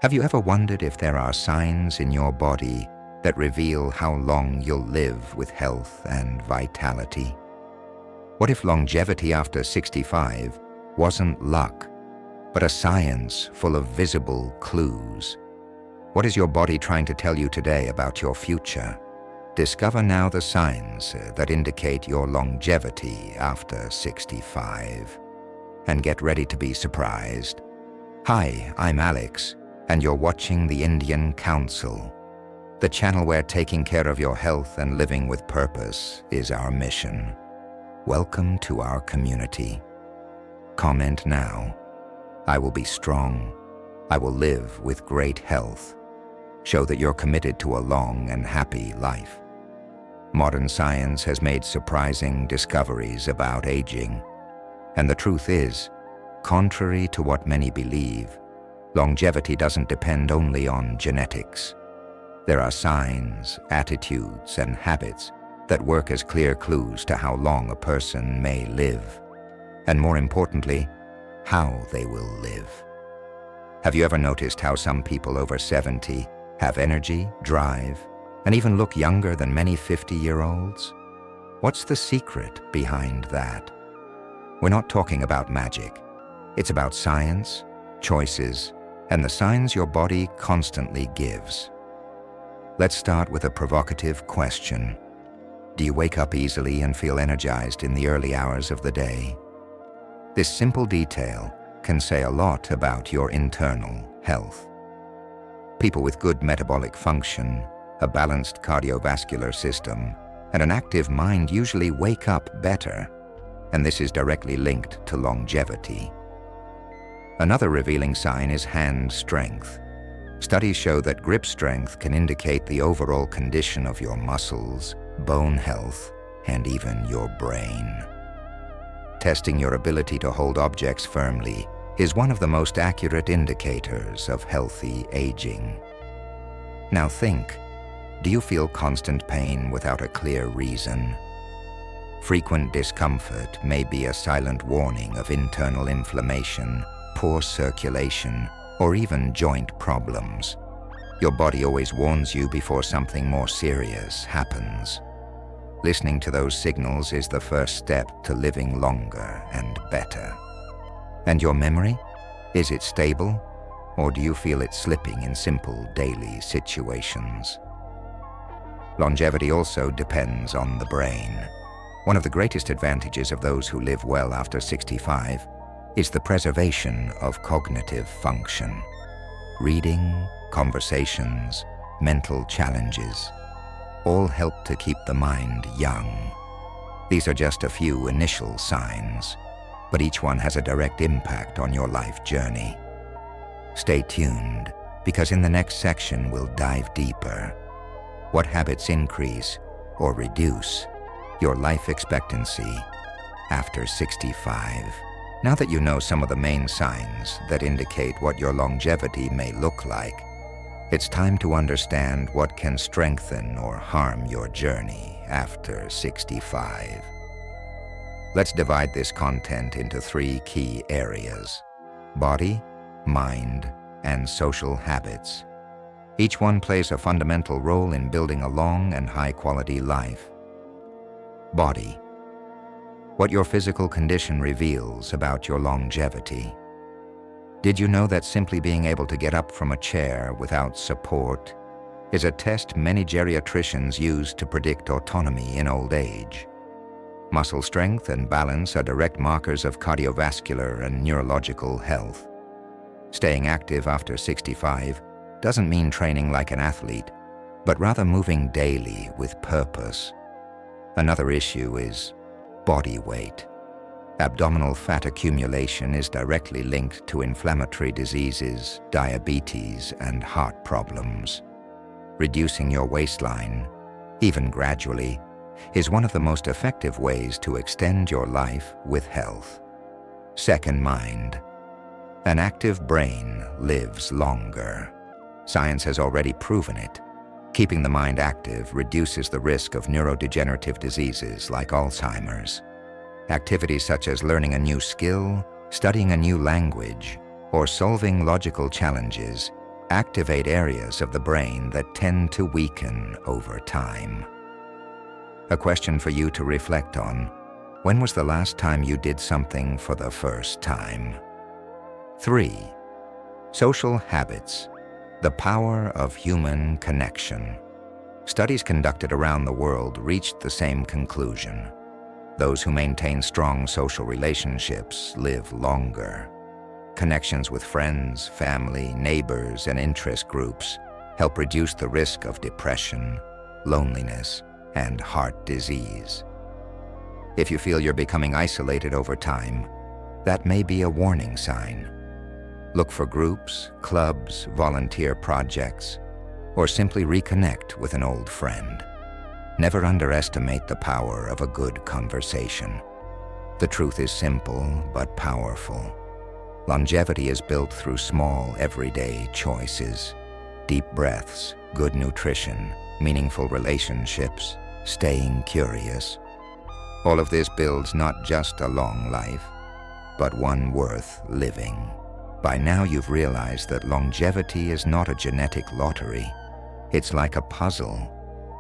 Have you ever wondered if there are signs in your body that reveal how long you'll live with health and vitality? What if longevity after 65 wasn't luck, but a science full of visible clues? What is your body trying to tell you today about your future? Discover now the signs that indicate your longevity after 65. And get ready to be surprised. Hi, I'm Alex, and you're watching the Indian Council, the channel where taking care of your health and living with purpose is our mission. Welcome to our community. Comment now. I will be strong. I will live with great health. Show that you're committed to a long and happy life. Modern science has made surprising discoveries about aging. And the truth is, contrary to what many believe, longevity doesn't depend only on genetics. There are signs, attitudes, and habits that work as clear clues to how long a person may live, and more importantly, how they will live. Have you ever noticed how some people over 70 have energy, drive, and even look younger than many 50-year-olds? What's the secret behind that? We're not talking about magic. It's about science, choices, and the signs your body constantly gives. Let's start with a provocative question. Do you wake up easily and feel energized in the early hours of the day? This simple detail can say a lot about your internal health. People with good metabolic function, a balanced cardiovascular system, and an active mind usually wake up better, and this is directly linked to longevity. Another revealing sign is hand strength. Studies show that grip strength can indicate the overall condition of your muscles, bone health, and even your brain. Testing your ability to hold objects firmly is one of the most accurate indicators of healthy aging. Now think, do you feel constant pain without a clear reason? Frequent discomfort may be a silent warning of internal inflammation, poor circulation, or even joint problems. Your body always warns you before something more serious happens. Listening to those signals is the first step to living longer and better. And your memory? Is it stable, or do you feel it slipping in simple daily situations? Longevity also depends on the brain. One of the greatest advantages of those who live well after 65 is the preservation of cognitive function. Reading, conversations, mental challenges all help to keep the mind young. These are just a few initial signs, but each one has a direct impact on your life journey. Stay tuned, because in the next section we'll dive deeper. What habits increase or reduce your life expectancy after 65? Now that you know some of the main signs that indicate what your longevity may look like, it's time to understand what can strengthen or harm your journey after 65. Let's divide this content into 3 key areas: body, mind, and social habits. Each one plays a fundamental role in building a long and high-quality life. Body. What your physical condition reveals about your longevity. Did you know that simply being able to get up from a chair without support is a test many geriatricians use to predict autonomy in old age? Muscle strength and balance are direct markers of cardiovascular and neurological health. Staying active after 65 doesn't mean training like an athlete, but rather moving daily with purpose. Another issue is body weight. Abdominal fat accumulation is directly linked to inflammatory diseases, diabetes, and heart problems. Reducing your waistline, even gradually, is one of the most effective ways to extend your life with health. Second, mind. An active brain lives longer. Science has already proven it. Keeping the mind active reduces the risk of neurodegenerative diseases like Alzheimer's. Activities such as learning a new skill, studying a new language, or solving logical challenges activate areas of the brain that tend to weaken over time. A question for you to reflect on: when was the last time you did something for the first time? 3. Social habits. The power of human connection. Studies conducted around the world reached the same conclusion. Those who maintain strong social relationships live longer. Connections with friends, family, neighbors, and interest groups help reduce the risk of depression, loneliness, and heart disease. If you feel you're becoming isolated over time, that may be a warning sign. Look for groups, clubs, volunteer projects, or simply reconnect with an old friend. Never underestimate the power of a good conversation. The truth is simple but powerful. Longevity is built through small, everyday choices. Deep breaths, good nutrition, meaningful relationships, staying curious. All of this builds not just a long life, but one worth living. By now you've realized that longevity is not a genetic lottery. It's like a puzzle,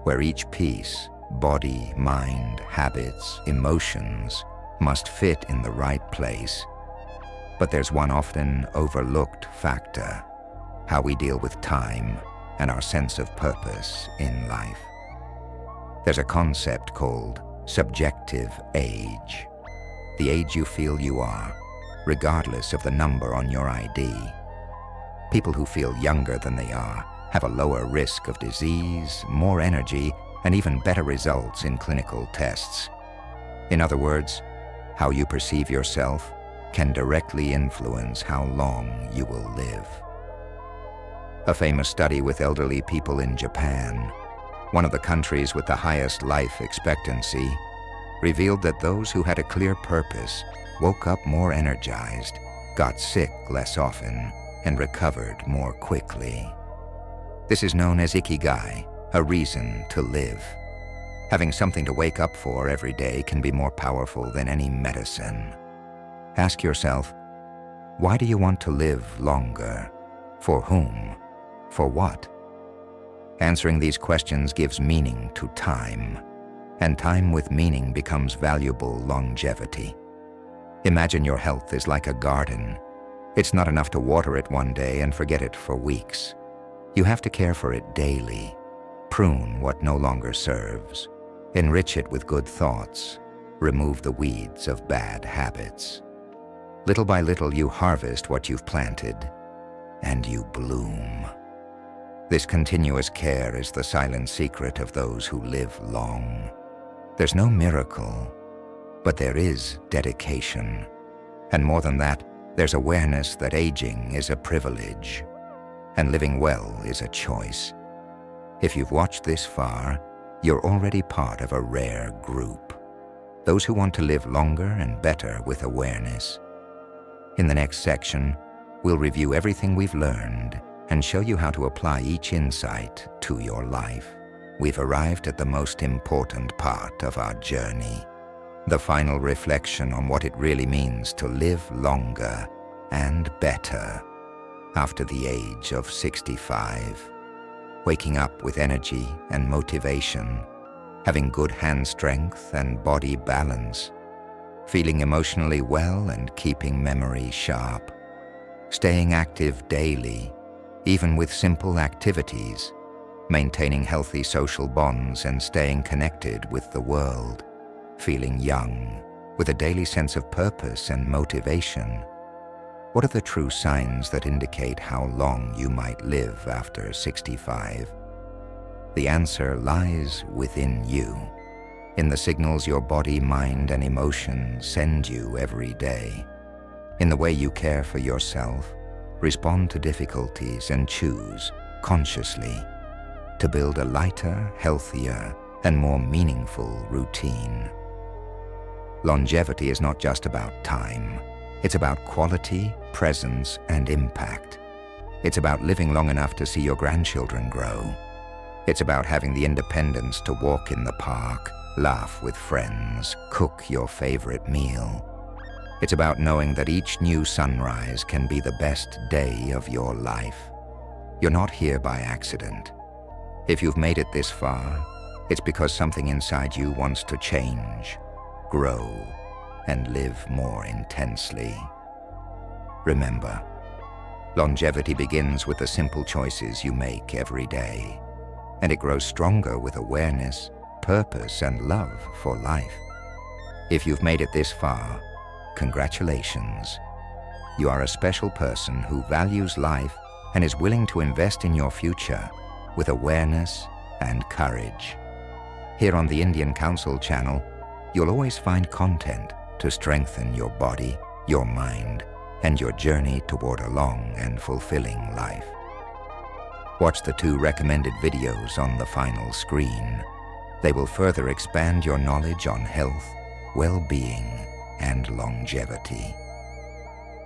where each piece, body, mind, habits, emotions, must fit in the right place. But there's one often overlooked factor: how we deal with time and our sense of purpose in life. There's a concept called subjective age. The age you feel you are, regardless of the number on your ID. People who feel younger than they are have a lower risk of disease, more energy, and even better results in clinical tests. In other words, how you perceive yourself can directly influence how long you will live. A famous study with elderly people in Japan, one of the countries with the highest life expectancy, revealed that those who had a clear purpose woke up more energized, got sick less often, and recovered more quickly. This is known as ikigai, a reason to live. Having something to wake up for every day can be more powerful than any medicine. Ask yourself, why do you want to live longer? For whom? For what? Answering these questions gives meaning to time, and time with meaning becomes valuable longevity. Imagine your health is like a garden. It's not enough to water it one day and forget it for weeks. You have to care for it daily, prune what no longer serves, enrich it with good thoughts, remove the weeds of bad habits. Little by little you harvest what you've planted, and you bloom. This continuous care is the silent secret of those who live long. There's no miracle, but there is dedication. And more than that, there's awareness that aging is a privilege, and living well is a choice. If you've watched this far, you're already part of a rare group. Those who want to live longer and better with awareness. In the next section, we'll review everything we've learned and show you how to apply each insight to your life. We've arrived at the most important part of our journey, the final reflection on what it really means to live longer and better after the age of 65. Waking up with energy and motivation, having good hand strength and body balance, feeling emotionally well and keeping memory sharp, staying active daily, even with simple activities, maintaining healthy social bonds and staying connected with the world, feeling young, with a daily sense of purpose and motivation. What are the true signs that indicate how long you might live after 65? The answer lies within you, in the signals your body, mind, and emotions send you every day, in the way you care for yourself, respond to difficulties, and choose, consciously, to build a lighter, healthier, and more meaningful routine. Longevity is not just about time. It's about quality, presence, and impact. It's about living long enough to see your grandchildren grow. It's about having the independence to walk in the park, laugh with friends, cook your favorite meal. It's about knowing that each new sunrise can be the best day of your life. You're not here by accident. If you've made it this far, it's because something inside you wants to change, grow, and live more intensely. Remember, longevity begins with the simple choices you make every day, and it grows stronger with awareness, purpose, and love for life. If you've made it this far, congratulations. You are a special person who values life and is willing to invest in your future with awareness and courage. Here on the Indian Council channel, you'll always find content to strengthen your body, your mind, and your journey toward a long and fulfilling life. Watch the 2 recommended videos on the final screen. They will further expand your knowledge on health, well-being, and longevity.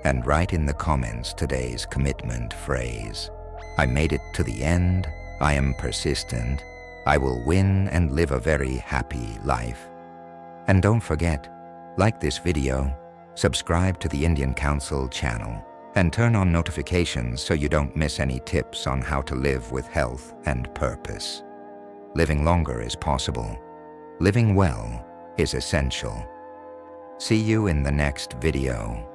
And write in the comments today's commitment phrase. I made it to the end, I am persistent, I will win and live a very happy life. And don't forget, like this video, subscribe to the Indian Council channel, and turn on notifications so you don't miss any tips on how to live with health and purpose. Living longer is possible. Living well is essential. See you in the next video.